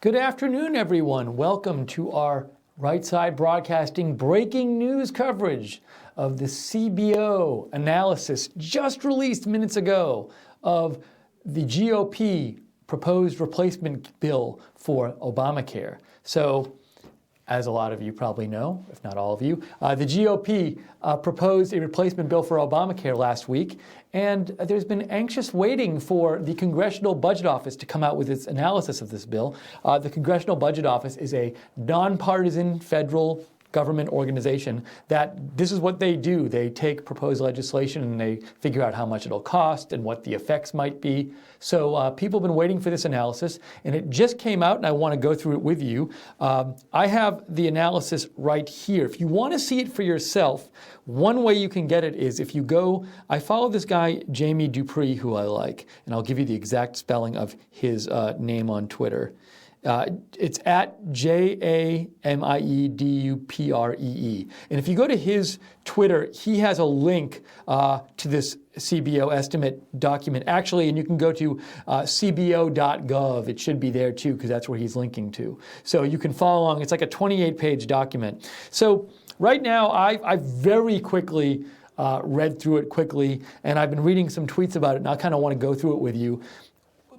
Good afternoon, everyone. Welcome to our Right Side Broadcasting breaking news coverage of the CBO analysis just released minutes ago of the GOP proposed replacement bill for Obamacare. So, as a lot of you probably know, if not all of you, the GOP proposed a replacement bill for Obamacare last week, and there's been anxious waiting for the Congressional Budget Office to come out with its analysis of this bill. The Congressional Budget Office is a nonpartisan federal government organization that this is what they do. They take proposed legislation and they figure out how much it'll cost and what the effects might be. So people have been waiting for this analysis, and it just came out, and I want to go through it with you. I have the analysis right here. If you want to see it for yourself, one way you can get it is if you go, I follow this guy, Jamie Dupree, who I like, and I'll give you the exact spelling of his name on Twitter. It's at JAMIEDUPREE. And if you go to his Twitter, he has a link to this CBO estimate document. Actually, and you can go to cbo.gov. It should be there too, because that's where he's linking to. So you can follow along. It's like a 28-page document. So right now, I very quickly read through it quickly, and I've been reading some tweets about it, and I kind of want to go through it with you.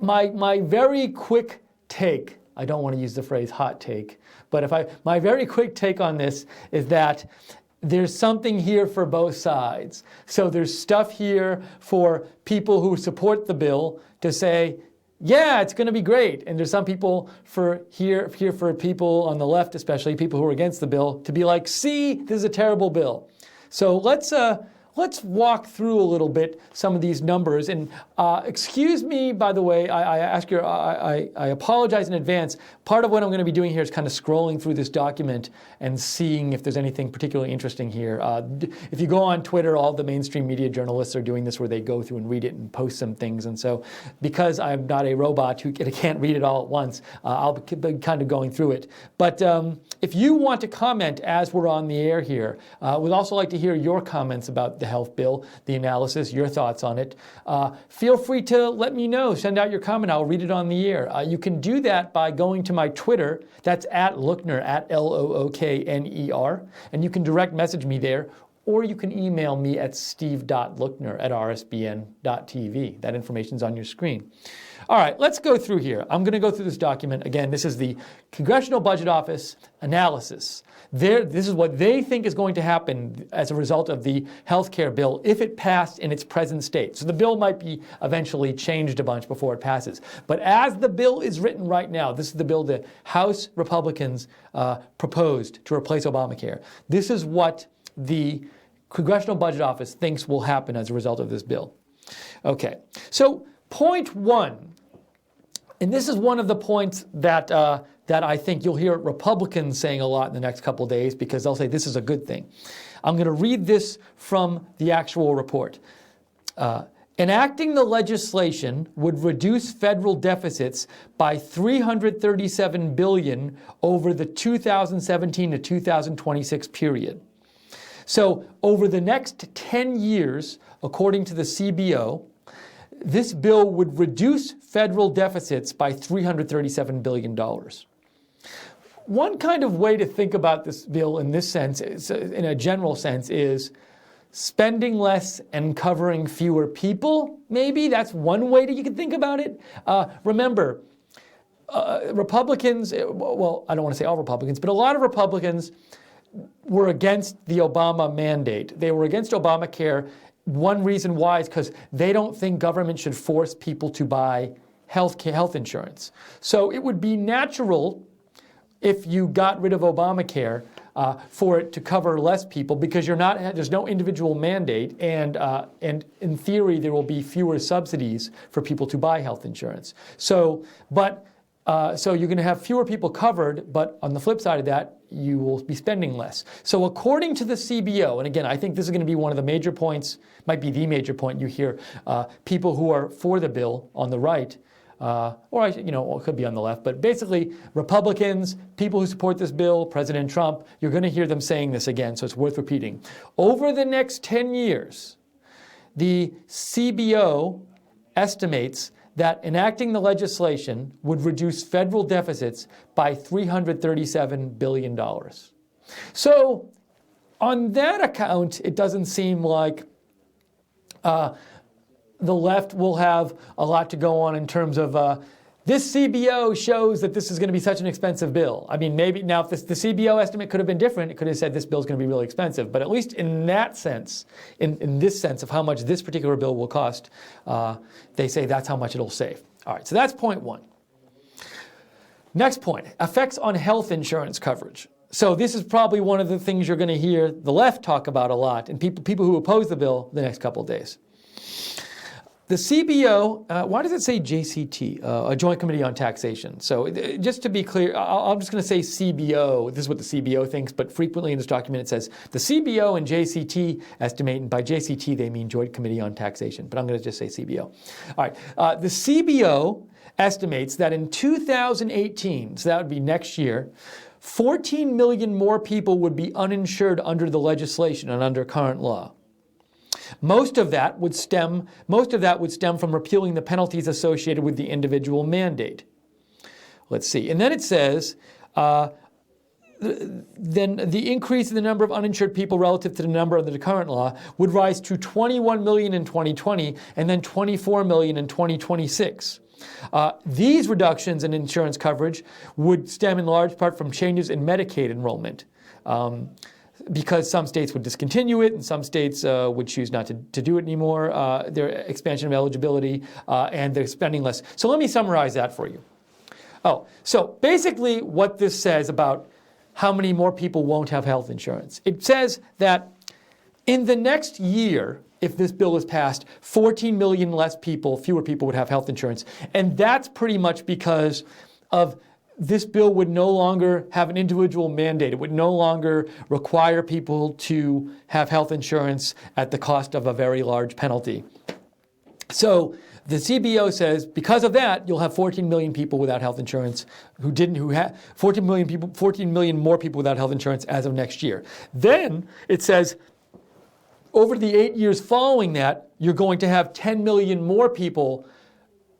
My very quick take, I don't want to use the phrase hot take, but my very quick take on this is that there's something here for both sides. So there's stuff here for people who support the bill to say, yeah, it's going to be great. And there's some people here for people on the left, especially people who are against the bill, to be like, see, this is a terrible bill. So let's walk through a little bit some of these numbers. And excuse me, by the way, I apologize in advance. Part of what I'm going to be doing here is kind of scrolling through this document and seeing if there's anything particularly interesting here. If you go on Twitter, all the mainstream media journalists are doing this where they go through and read it and post some things. And so because I'm not a robot who can't read it all at once, I'll be kind of going through it. But if you want to comment as we're on the air here, we'd also like to hear your comments about the health bill, the analysis, your thoughts on it. Feel free to let me know. Send out your comment. I'll read it on the air. You can do that by going to my Twitter. That's at Lookner, at Lookner. And you can direct message me there, or you can email me at steve.lookner@rsbn.tv. That information's on your screen. All right, let's go through here. I'm going to go through this document. Again, this is the Congressional Budget Office analysis. This is what they think is going to happen as a result of the health care bill if it passed in its present state. So the bill might be eventually changed a bunch before it passes. But as the bill is written right now, this is the bill the House Republicans proposed to replace Obamacare. This is what the Congressional Budget Office thinks will happen as a result of this bill. Okay, so point one, and this is one of the points that I think you'll hear Republicans saying a lot in the next couple of days because they'll say this is a good thing. I'm going to read this from the actual report. Enacting the legislation would reduce federal deficits by $337 billion over the 2017 to 2026 period. So over the next 10 years, according to the CBO, this bill would reduce federal deficits by $337 billion. One kind of way to think about this bill in this sense, in a general sense, is spending less and covering fewer people, maybe. That's one way that you can think about it. Remember, Republicans, well, I don't want to say all Republicans, but a lot of Republicans were against the Obama mandate. They were against Obamacare. One reason why is because they don't think government should force people to buy health insurance. So it would be natural if you got rid of Obamacare for it to cover less people because there's no individual mandate, and in theory there will be fewer subsidies for people to buy health insurance. So you're going to have fewer people covered, but on the flip side of that, you will be spending less. So according to the CBO, and again, I think this is going to be one of the major points, might be the major point you hear people who are for the bill on the right, it could be on the left, but basically Republicans, people who support this bill, President Trump, you're going to hear them saying this again, so it's worth repeating. Over the next 10 years, the CBO estimates that enacting the legislation would reduce federal deficits by $337 billion. So on that account, it doesn't seem like the left will have a lot to go on in terms of this CBO shows that this is going to be such an expensive bill. I mean, maybe now if the CBO estimate could have been different, it could have said this bill is going to be really expensive. But at least in that sense, in this sense of how much this particular bill will cost, they say that's how much it'll save. All right, so that's point one. Next point, effects on health insurance coverage. So this is probably one of the things you're going to hear the left talk about a lot, and people who oppose the bill the next couple of days. The CBO, why does it say JCT, a Joint Committee on Taxation? So just to be clear, I'm just going to say CBO. This is what the CBO thinks, but frequently in this document it says the CBO and JCT estimate, and by JCT they mean Joint Committee on Taxation, but I'm going to just say CBO. All right, the CBO estimates that in 2018, so that would be next year, 14 million more people would be uninsured under the legislation and under current law. Most of that would stem from repealing the penalties associated with the individual mandate. Let's see. And then it says, then the increase in the number of uninsured people relative to the number under the current law would rise to 21 million in 2020 and then 24 million in 2026. These reductions in insurance coverage would stem in large part from changes in Medicaid enrollment. Because some states would discontinue it and some states would choose not to do it anymore, their expansion of eligibility, and they're spending less. So let me summarize that for you. So basically what this says about how many more people won't have health insurance. It says that in the next year, if this bill is passed, 14 million fewer people would have health insurance. And that's pretty much because of this bill would no longer have an individual mandate. It would no longer require people to have health insurance at the cost of a very large penalty. So the CBO says because of that, you'll have 14 million people without health insurance 14 million more people without health insurance as of next year. Then it says over the 8 years following that, you're going to have 10 million more people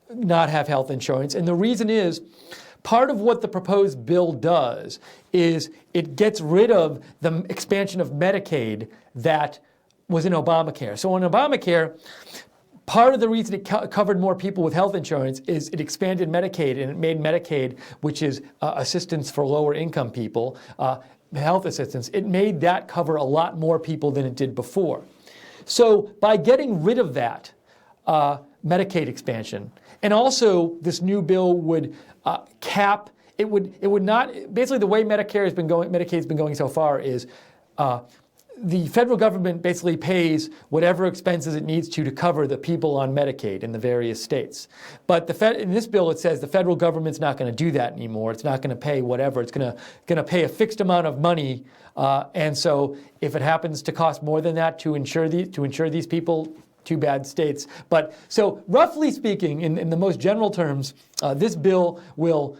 not have health insurance. And the reason is, part of what the proposed bill does is it gets rid of the expansion of Medicaid that was in Obamacare. So in Obamacare, part of the reason it covered more people with health insurance is it expanded Medicaid, and it made Medicaid, which is assistance for lower income people, health assistance, it made that cover a lot more people than it did before. So by getting rid of that Medicaid expansion, and also this new bill would cap, it would not, basically the way Medicaid's been going so far is the federal government basically pays whatever expenses it needs to cover the people on Medicaid in the various states. But in this bill it says the federal government's not going to do that anymore. It's not going to pay whatever. It's going to pay a fixed amount of money, and so if it happens to cost more than that to insure these people, too bad, states. But so roughly speaking, in the most general terms, this bill will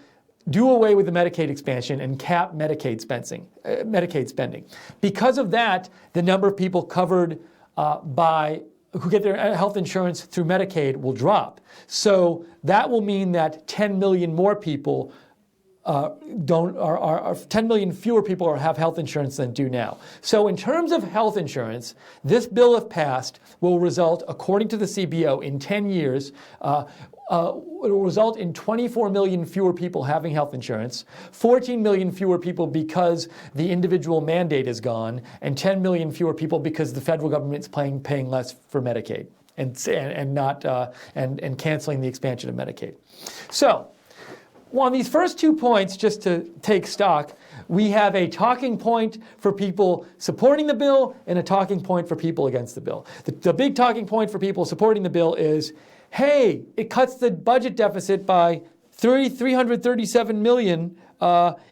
do away with the Medicaid expansion and cap Medicaid spending. Because of that, the number of people covered who get their health insurance through Medicaid will drop. So that will mean that 10 million more people 10 million fewer people have health insurance than do now. So in terms of health insurance, this bill, if passed, will result, according to the CBO, in 10 years, it will result in 24 million fewer people having health insurance, 14 million fewer people because the individual mandate is gone, and 10 million fewer people because the federal government's paying less for Medicaid and canceling the expansion of Medicaid. So, on these first 2 points, just to take stock, we have a talking point for people supporting the bill and a talking point for people against the bill. The big talking point for people supporting the bill is, hey, it cuts the budget deficit by $337 million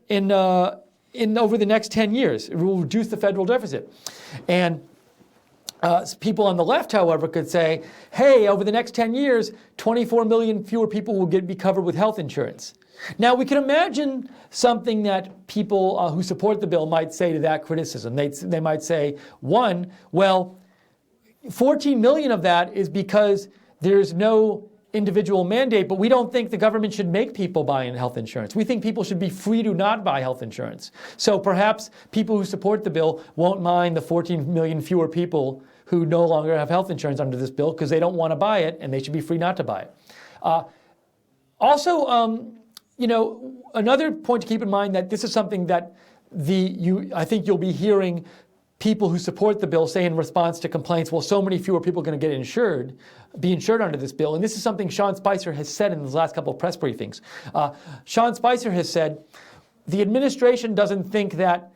in over the next 10 years. It will reduce the federal deficit. And people on the left, however, could say, hey, over the next 10 years, 24 million fewer people will be covered with health insurance. Now, we can imagine something that people who support the bill might say to that criticism. They might say, one, well, 14 million of that is because there's no individual mandate, but we don't think the government should make people buy in health insurance. We think people should be free to not buy health insurance. So perhaps people who support the bill won't mind the 14 million fewer people who no longer have health insurance under this bill because they don't want to buy it, and they should be free not to buy it. Another point to keep in mind that this is something that I think you'll be hearing people who support the bill say in response to complaints, well, so many fewer people are going to be insured under this bill. And this is something Sean Spicer has said in his last couple of press briefings. Sean Spicer has said the administration doesn't think that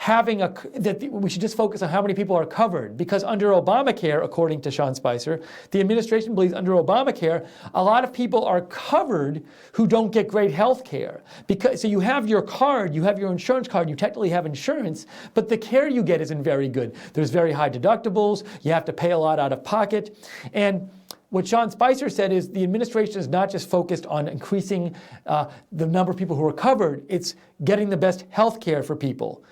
that we should just focus on how many people are covered, because under Obamacare, according to Sean Spicer, the administration believes under Obamacare, a lot of people are covered who don't get great health care. So you have your card, you have your insurance card, you technically have insurance, but the care you get isn't very good. There's very high deductibles, you have to pay a lot out of pocket, and what Sean Spicer said is the administration is not just focused on increasing the number of people who are covered, it's getting the best health care for people.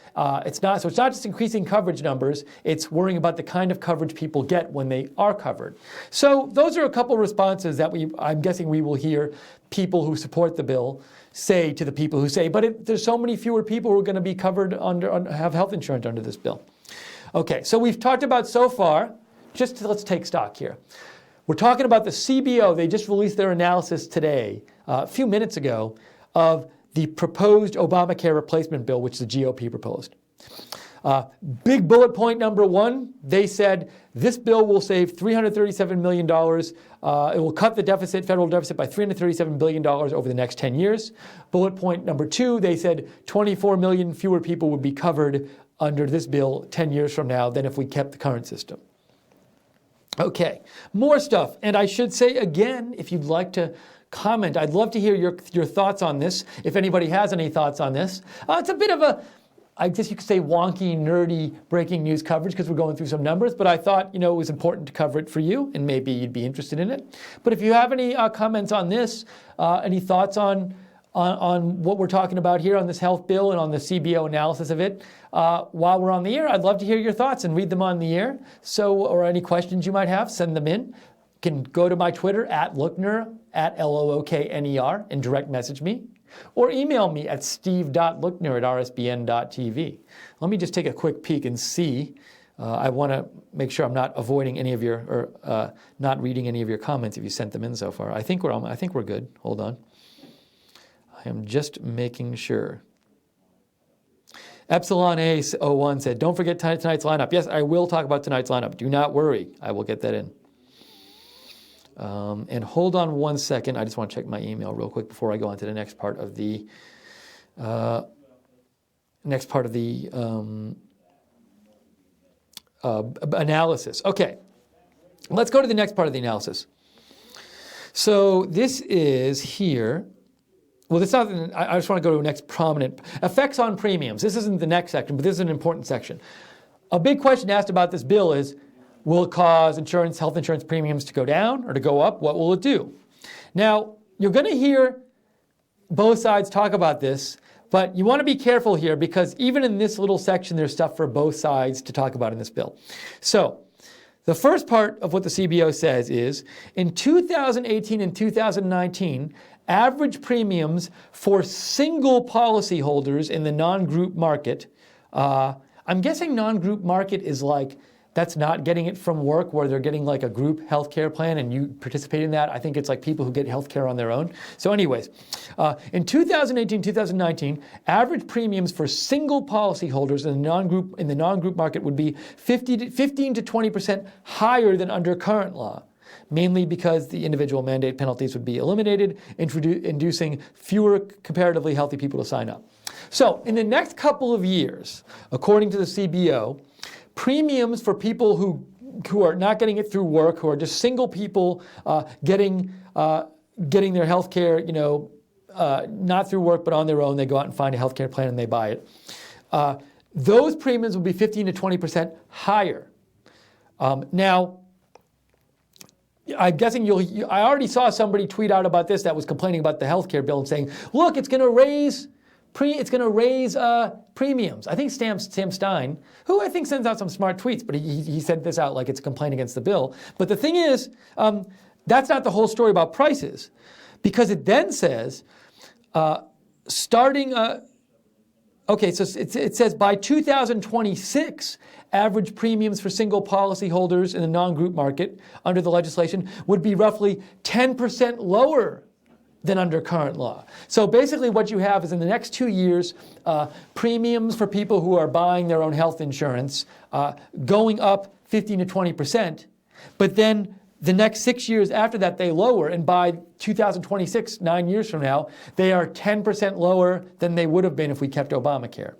It's not just increasing coverage numbers, it's worrying about the kind of coverage people get when they are covered. So those are a couple responses that I'm guessing we will hear people who support the bill say to the people who say, but there's so many fewer people who are going to be covered have health insurance under this bill. Okay, so we've talked about so far, let's take stock here. We're talking about the CBO. They just released their analysis today, a few minutes ago, of the proposed Obamacare replacement bill, which the GOP proposed. Big bullet point number one, they said this bill will save $337 million. It will cut the federal deficit by $337 billion over the next 10 years. Bullet point number two, they said 24 million fewer people would be covered under this bill 10 years from now than if we kept the current system. Okay, more stuff. And I should say again, if you'd like to comment, I'd love to hear your thoughts on this, if anybody has any thoughts on this. It's a bit of I guess you could say wonky, nerdy breaking news coverage because we're going through some numbers, but I thought, it was important to cover it for you, and maybe you'd be interested in it. But if you have any comments on this, any thoughts on what we're talking about here on this health bill and on the CBO analysis of it, while we're on the air, I'd love to hear your thoughts and read them on the air. Or any questions you might have, send them in. You can go to my Twitter @Lookner, @LOOKNER, and direct message me. Or email me at steve.lookner@rsbn.tv. Let me just take a quick peek and see. I want to make sure I'm not avoiding any of not reading any of your comments if you sent them in so far. I think we're good. Hold on. I am just making sure. Epsilon A01 said, don't forget tonight's lineup. Yes, I will talk about tonight's lineup. Do not worry. I will get that in. And hold on one second. I just want to check my email real quick before I go on to the next part of the analysis. Okay, let's go to the next part of the analysis. So this is here. Well, this not. I just want to go to the next prominent effects on premiums. This isn't the next section, but this is an important section. A big question asked about this bill is, will it cause health insurance premiums to go down or to go up? What will it do? Now, you're going to hear both sides talk about this, but you want to be careful here because even in this little section, there's stuff for both sides to talk about in this bill. So, the first part of what the CBO says is, in 2018 and 2019, average premiums for single policyholders in the non-group market, I'm guessing non-group market is like, that's not getting it from work where they're getting like a group healthcare plan and you participate in that. I think it's like people who get healthcare on their own. So anyways, in 2018, 2019, average premiums for single policyholders in the non-group market would be 15 to 20% higher than under current law, mainly because the individual mandate penalties would be eliminated, inducing fewer comparatively healthy people to sign up. So in the next couple of years, according to the CBO, premiums for people who are not getting it through work, who are just single people getting their health care, not through work but on their own, they go out and find a health care plan and they buy it. Those premiums will be 15 to 20% higher. Now, I'm guessing I already saw somebody tweet out about this that was complaining about the health care bill and saying, look, it's going to raise premiums. I think Sam Stein, who I think sends out some smart tweets, but he said this out like it's a complaint against the bill. But the thing is, that's not the whole story about prices, because it then says, okay, so it says by 2026, average premiums for single policyholders in the non-group market under the legislation would be roughly 10% lower than under current law. So basically what you have is in the next 2 years, premiums for people who are buying their own health insurance going up 15 to 20%, but then the next 6 years after that they lower, and by 2026, 9 years from now, they are 10% lower than they would have been if we kept Obamacare.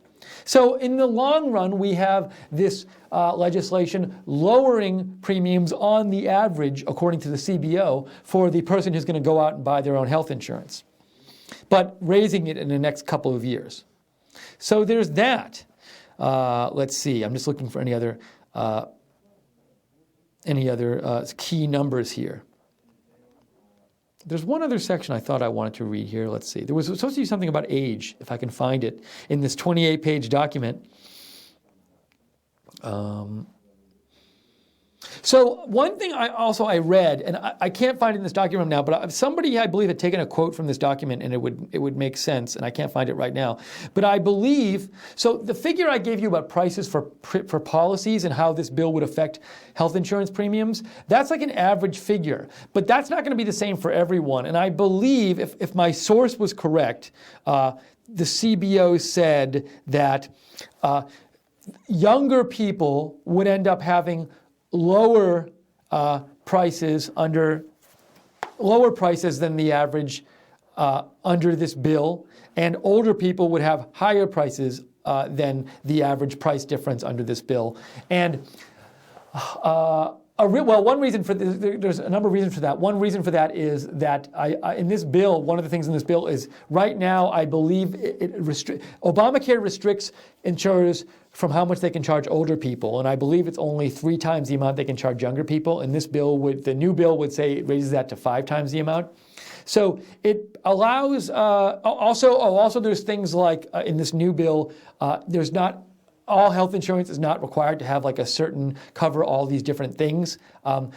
So in the long run, we have this legislation lowering premiums on the average, according to the CBO, for the person who's going to go out and buy their own health insurance, but raising it in the next couple of years. So there's that. Let's see. I'm just looking for any other key numbers here. There's one other section I thought I wanted to read here. Let's see. There was supposed to be something about age, if I can find it, in this 28-page document. So one thing I read, and I can't find it in this document now, but somebody I believe had taken a quote from this document, and it would make sense, and I can't find it right now. But I believe, so the figure I gave you about prices for policies and how this bill would affect health insurance premiums, that's like an average figure. But that's not going to be the same for everyone. And I believe, if my source was correct, the CBO said that younger people would end up having lower prices than the average under this bill, and older people would have higher prices than the average price difference under this bill. And one reason for this, there's a number of reasons for that. One reason for that is that in this bill, one of the things in this bill is right now I believe Obamacare restricts insurers from how much they can charge older people, and I believe it's only 3 times the amount they can charge younger people. And the new bill would say it raises that to 5 times the amount. So it allows also there's things like in this new bill, there's not. All health insurance is not required to have like a certain cover all these different things.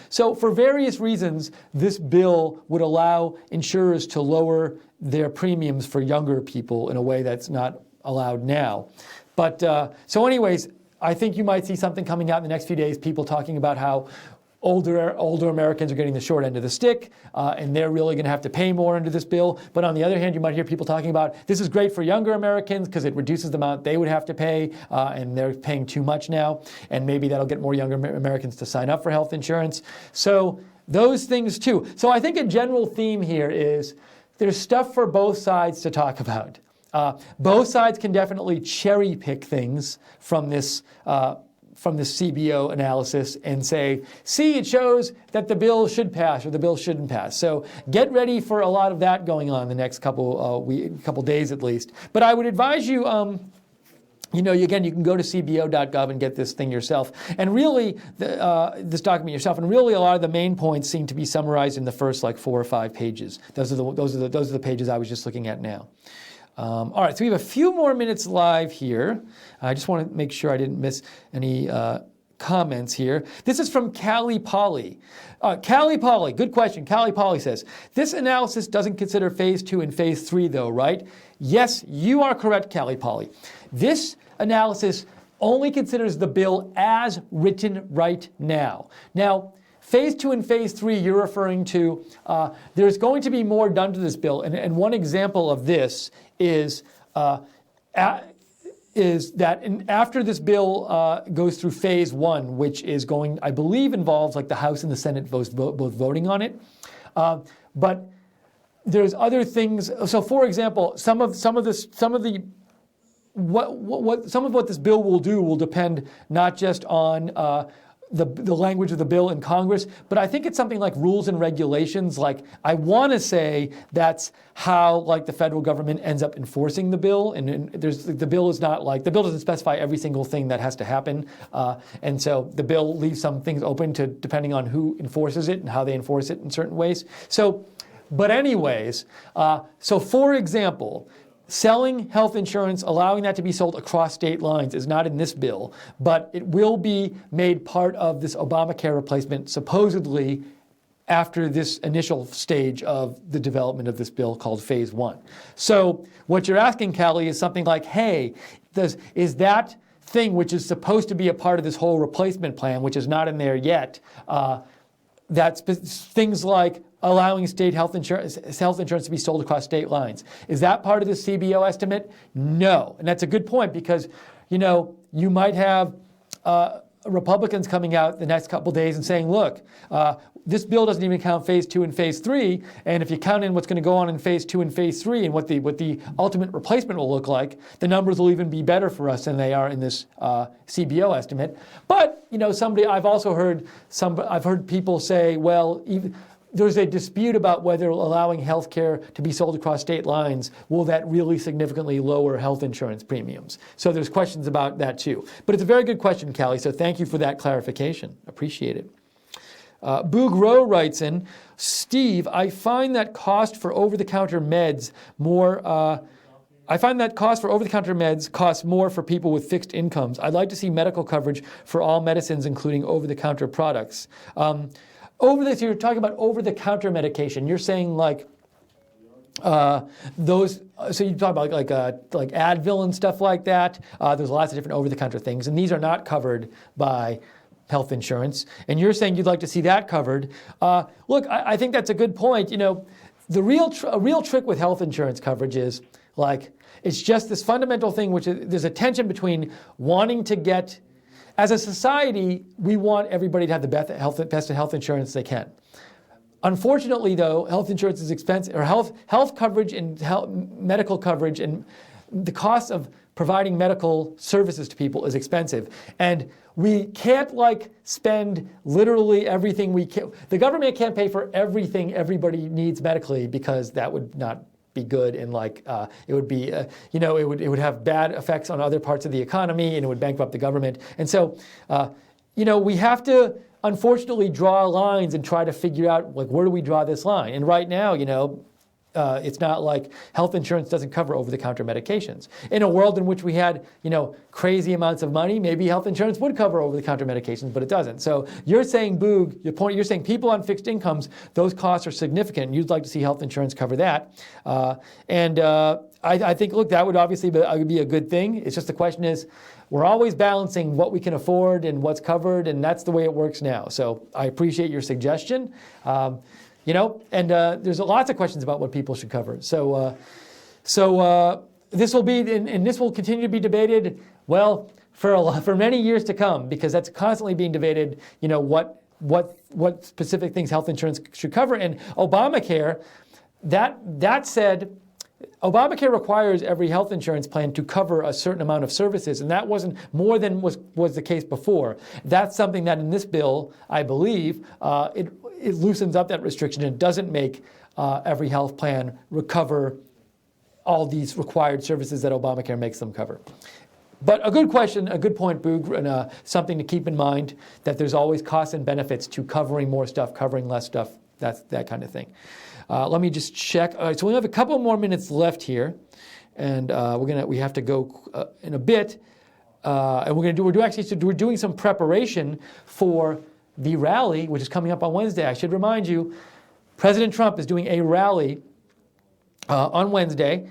So for various reasons, this bill would allow insurers to lower their premiums for younger people in a way that's not allowed now. But so anyways, I think you might see something coming out in the next few days, people talking about how older Americans are getting the short end of the stick, and they're really going to have to pay more under this bill. But on the other hand, you might hear people talking about this is great for younger Americans because it reduces the amount they would have to pay, and they're paying too much now, and maybe that'll get more younger Americans to sign up for health insurance. So those things too. So I think a general theme here is there's stuff for both sides to talk about. Both sides can definitely cherry pick things from this CBO analysis and say, see, it shows that the bill should pass or the bill shouldn't pass. So get ready for a lot of that going on the next couple days at least. But I would advise you, again, you can go to CBO.gov and get this thing yourself. And really, this document yourself. And really, a lot of the main points seem to be summarized in the first 4 or 5 pages. Those are the pages I was just looking at now. All right, so we have a few more minutes live here. I just want to make sure I didn't miss any comments here. This is from Callie Polly. Callie Polly, good question. Callie Polly says, this analysis doesn't consider phase 2 and phase 3 though, right? Yes, you are correct, Callie Polly. This analysis only considers the bill as written right now. Now, phase 2 and phase 3, you're referring to, there's going to be more done to this bill. And one example of this is that after this bill goes through phase 1, which is going, I believe, involves like the House and the Senate both voting on it. But there's other things. So, for example, some of what this bill will do will depend not just on the language of the bill in Congress, but I think it's something like rules and regulations. Like, I want to say that's how like the federal government ends up enforcing the bill. And the bill doesn't specify every single thing that has to happen. And so the bill leaves some things open to depending on who enforces it and how they enforce it in certain ways. So, but anyways, so for example, selling health insurance, allowing that to be sold across state lines is not in this bill, but it will be made part of this Obamacare replacement, supposedly, after this initial stage of the development of this bill called Phase 1. So what you're asking, Callie, is something like, hey, is that thing which is supposed to be a part of this whole replacement plan, which is not in there yet, that's things like allowing state health insurance to be sold across state lines. Is that part of the CBO estimate? No. And that's a good point because, you might have Republicans coming out the next couple days and saying, look, this bill doesn't even count Phase 2 and Phase 3, and if you count in what's going to go on in Phase 2 and Phase 3 and what the ultimate replacement will look like, the numbers will even be better for us than they are in this CBO estimate. But, I've heard people say, well, there's a dispute about whether allowing health care to be sold across state lines, will that really significantly lower health insurance premiums? So there's questions about that too. But it's a very good question, Callie, so thank you for that clarification. Appreciate it. Boog Rowe writes in, Steve, I find that cost for over-the-counter meds costs more for people with fixed incomes. I'd like to see medical coverage for all medicines, including over-the-counter products. You're talking about over-the-counter medication. You're saying like those. So you talk about like Advil and stuff like that. There's lots of different over-the-counter things, and these are not covered by health insurance. And you're saying you'd like to see that covered. Look, I think that's a good point. A real trick with health insurance coverage is like it's just this fundamental thing, which is there's a tension between wanting to get. As a society, we want everybody to have the best health insurance they can. Unfortunately, though, health insurance is expensive, or health coverage and medical coverage and the cost of providing medical services to people is expensive. And we can't spend literally everything we can. The government can't pay for everything everybody needs medically because that would not be good, and it would be it would have bad effects on other parts of the economy, and it would bankrupt the government. And so we have to unfortunately draw lines and try to figure out where do we draw this line. And right now it's not like health insurance doesn't cover over-the-counter medications. In a world in which we had, crazy amounts of money, maybe health insurance would cover over-the-counter medications, but it doesn't. So you're saying, Boog, you're saying people on fixed incomes, those costs are significant, and you'd like to see health insurance cover that. I think, look, that would obviously be a good thing. It's just the question is, we're always balancing what we can afford and what's covered, and that's the way it works now. So I appreciate your suggestion. There's lots of questions about what people should cover. So this will be, and this will continue to be debated, for many years to come, because that's constantly being debated, what specific things health insurance should cover. And Obamacare, that said, Obamacare requires every health insurance plan to cover a certain amount of services, and that wasn't more than was the case before. That's something that in this bill, I believe, it loosens up that restriction and doesn't make every health plan recover all these required services that Obamacare makes them cover. But a good question, a good point, Boog, and something to keep in mind, that there's always costs and benefits to covering more stuff, covering less stuff, that kind of thing. Let me just check. All right, so we have a couple more minutes left here, and we have to go in a bit, and we're doing some preparation for the rally, which is coming up on Wednesday. I should remind you, President Trump is doing a rally on Wednesday,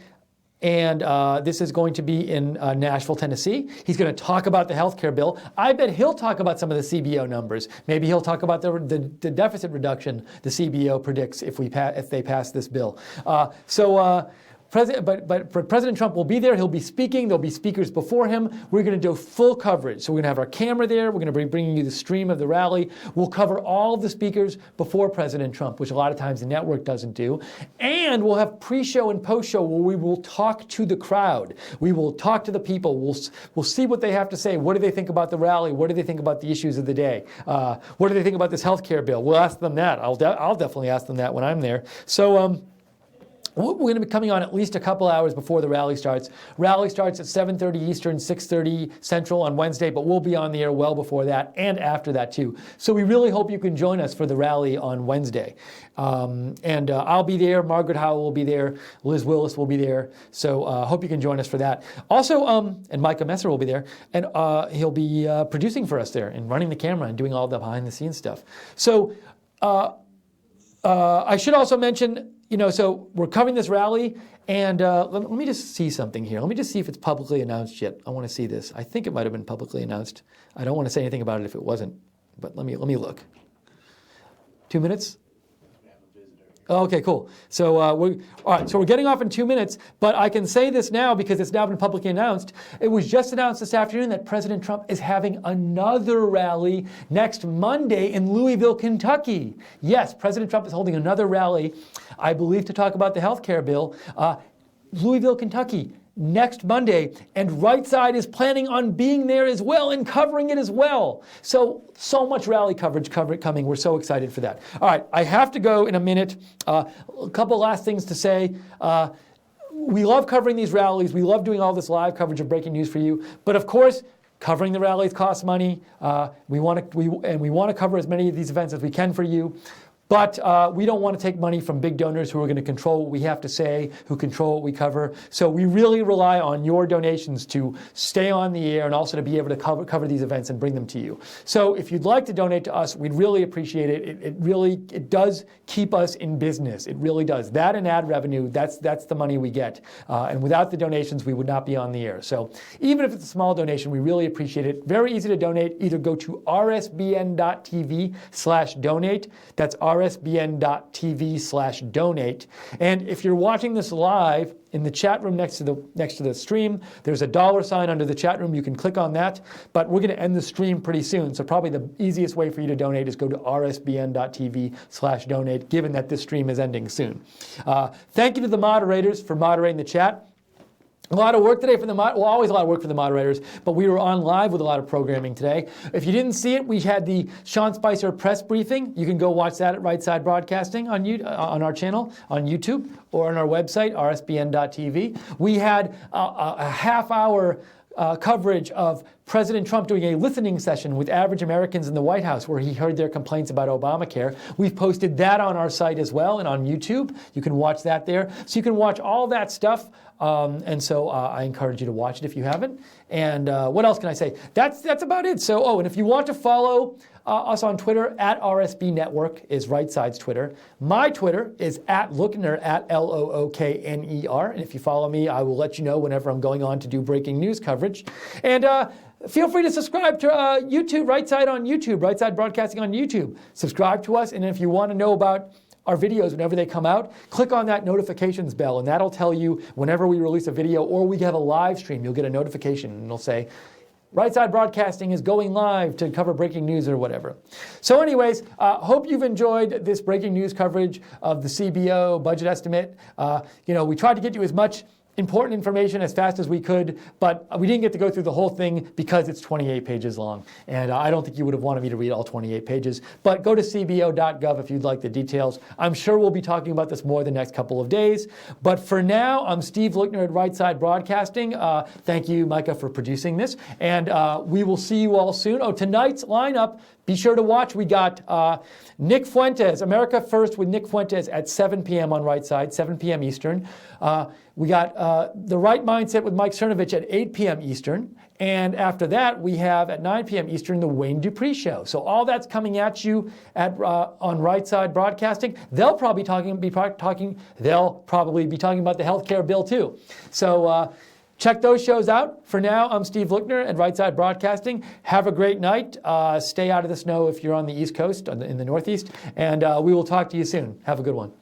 and this is going to be in Nashville, Tennessee. He's going to talk about the health care bill. I bet he'll talk about some of the CBO numbers. Maybe he'll talk about the deficit reduction the CBO predicts if they pass this bill. President Trump will be there. He'll be speaking. There'll be speakers before him. We're going to do full coverage. So we're going to have our camera there. We're going to be bringing you the stream of the rally. We'll cover all of the speakers before President Trump, which a lot of times the network doesn't do. And we'll have pre-show and post-show where we will talk to the crowd. We will talk to the people. We'll see what they have to say. What do they think about the rally? What do they think about the issues of the day? What do they think about this health care bill? We'll ask them that. I'll definitely ask them that when I'm there. So, we're going to be coming on at least a couple hours before the rally starts. Rally starts at 7:30 Eastern, 6:30 Central on Wednesday, but we'll be on the air well before that and after that too. So we really hope you can join us for the rally on Wednesday. I'll be there. Margaret Howell will be there. Liz Willis will be there. So hope you can join us for that. Also, and Micah Messer will be there, and he'll be producing for us there and running the camera and doing all the behind-the-scenes stuff. So. I should also mention, so we're covering this rally, and let me just see something here. Let me just see if it's publicly announced yet. I want to see this. I think it might have been publicly announced. I don't want to say anything about it if it wasn't, but let me look. 2 minutes? Okay, cool. So all right. So we're getting off in 2 minutes, but I can say this now because it's now been publicly announced. It was just announced this afternoon that President Trump is having another rally next Monday in Louisville, Kentucky. Yes, President Trump is holding another rally, I believe, to talk about the health care bill. Louisville, Kentucky, next Monday, and Right Side is planning on being there as well and covering it as well. So much rally coverage coming. We're so excited for that. All right, I have to go in a minute. A couple last things to say. We love covering these rallies. We love doing all this live coverage of breaking news for you. But of course, covering the rallies costs money. We want to cover as many of these events as we can for you. But we don't want to take money from big donors who are going to control what we have to say, who control what we cover. So we really rely on your donations to stay on the air and also to be able to cover these events and bring them to you. So if you'd like to donate to us, we'd really appreciate it. It does keep us in business. It really does. That and ad revenue, that's the money we get. And without the donations, we would not be on the air. So even if it's a small donation, we really appreciate it. Very easy to donate. Either go to rsbn.tv/donate. That's rsbn.tv/donate. And if you're watching this live, in the chat room next to the stream, there's a $sign under the chat room. You can click on that. But we're going to end the stream pretty soon. So probably the easiest way for you to donate is go to rsbn.tv/donate, given that this stream is ending soon. Thank you to the moderators for moderating the chat. A lot of work today for always a lot of work for the moderators, but we were on live with a lot of programming today. If you didn't see it, we had the Sean Spicer press briefing. You can go watch that at Right Side Broadcasting on our channel, on YouTube, or on our website, rsbn.tv. We had a half-hour coverage of President Trump doing a listening session with average Americans in the White House where he heard their complaints about Obamacare. We've posted that on our site as well and on YouTube. You can watch that there. So you can watch all that stuff. And so I encourage you to watch it if you haven't. And what else can I say? That's about it. So, and if you want to follow us on Twitter, at RSB Network is Right Side's Twitter. My Twitter is at Lookner, at Lookner. And if you follow me, I will let you know whenever I'm going on to do breaking news coverage. And feel free to subscribe to YouTube, Right Side on YouTube, Right Side Broadcasting on YouTube. Subscribe to us, and if you want to know about our videos whenever they come out, click on that notifications bell, and that'll tell you whenever we release a video or we have a live stream, you'll get a notification, and it'll say, Right Side Broadcasting is going live to cover breaking news or whatever. So anyways, hope you've enjoyed this breaking news coverage of the CBO budget estimate. We tried to get you as much important information as fast as we could, but we didn't get to go through the whole thing because it's 28 pages long. And I don't think you would have wanted me to read all 28 pages. But go to cbo.gov if you'd like the details. I'm sure we'll be talking about this more the next couple of days. But for now, I'm Steve Lookner at Right Side Broadcasting. Thank you, Micah, for producing this. And we will see you all soon. Tonight's lineup, be sure to watch. We got Nick Fuentes, America First with Nick Fuentes at 7 p.m. on Right Side, 7 p.m. Eastern. We got The Right Mindset with Mike Cernovich at 8 p.m. Eastern. And after that, we have at 9 p.m. Eastern, the Wayne Dupree Show. So all that's coming at you on Right Side Broadcasting. They'll probably be talking about the health care bill too. So check those shows out. For now, I'm Steve Lookner at Right Side Broadcasting. Have a great night. Stay out of the snow if you're on the East Coast, in the Northeast. And we will talk to you soon. Have a good one.